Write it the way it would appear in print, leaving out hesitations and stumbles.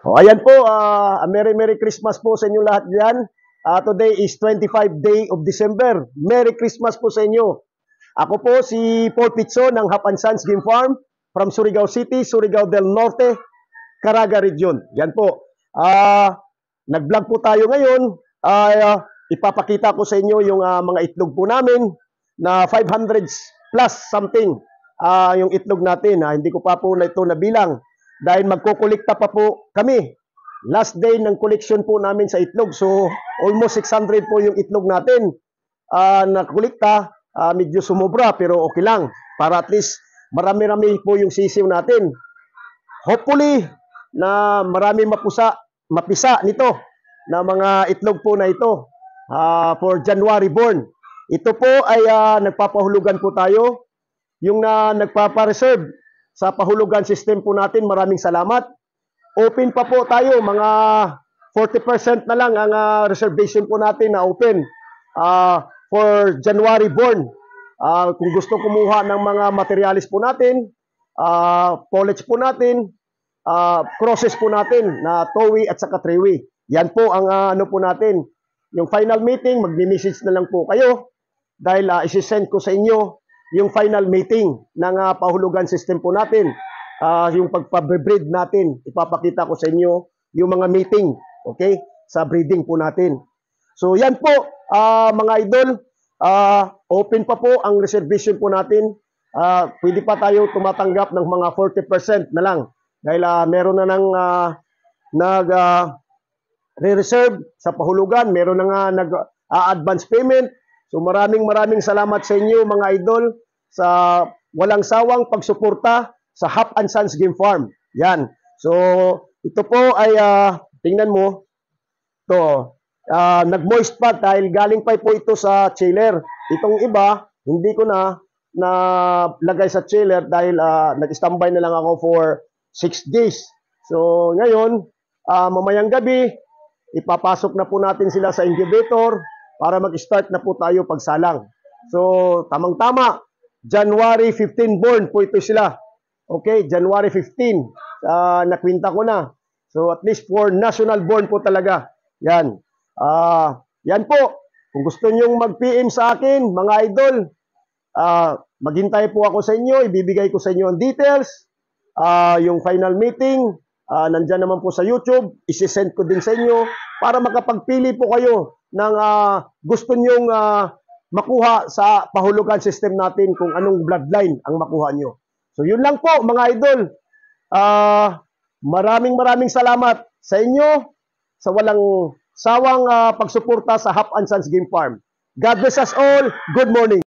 O, ayan po, Merry Christmas po sa inyo lahat dyan. Today is 25 day of December. Merry Christmas po sa inyo. Ako po si Paul Pizzo ng Hap and Sons Game Farm from Surigao City, Surigao del Norte, Caraga Region. Yan po. Nag-vlog po tayo ngayon. Ipapakita ko sa inyo yung mga itlog po namin na 500 plus something yung itlog natin. Hindi ko pa po na ito nabilang dahil magkukulikta pa po kami. Last day ng collection po namin sa itlog. So, almost 600 po yung itlog natin nakulikta. Medyo sumobra pero okay lang. Para at least marami-rami po yung sisiw natin. Hopefully, na marami mapisa nito na mga itlog po na ito for January born. Ito po ay nagpapahulugan po tayo. Yung nagpapareserve sa pahulugan system po natin, maraming salamat. Open pa po tayo, mga 40% na lang ang reservation po natin na open for January born. Kung gusto kumuha ng mga materialis po natin, foliage po natin, process po natin na towi at saka trewi. Yan po ang ano po natin. Yung final meeting, magmi-message na lang po kayo dahil isi-send ko sa inyo yung final meeting ng pahulugan system po natin. Yung pagpa-breed natin, ipapakita ko sa inyo yung mga meeting, okay, sa breeding po natin. So yan po, mga idol, open pa po ang reservation po natin. Pwede pa tayo tumatanggap ng mga 40% na lang dahil meron na nang re-reserve sa pahulugan, meron na nga nag-advance payment. So maraming salamat sa inyo mga idol sa walang sawang pagsuporta sa Hap and Sons Game Farm. Yan. So ito po ay tingnan mo to, nag-moist pa dahil galing pa po ito sa chiller. Itong iba hindi ko na lagay sa chiller dahil nag-standby na lang ako for 6 days. So ngayon, mamayang gabi ipapasok na po natin sila sa incubator para mag-start na po tayo pagsalang. So, tamang-tama, January 15 born po ito sila. Okay, January 15, nakwinta ko na. So, at least for national born po talaga. Yan. Yan po. Kung gusto nyong mag-PM sa akin, mga idol, maghintay po ako sa inyo, ibibigay ko sa inyo ang details, yung final meeting, nandyan naman po sa YouTube, isi-send ko din sa inyo para makapagpili po kayo ng gusto nyong makuha sa pahulugan system natin kung anong bloodline ang makuha nyo. So yun lang po mga idol. Maraming salamat sa inyo sa walang sawang pagsuporta sa Hap and Sons Game Farm. God bless us all. Good morning.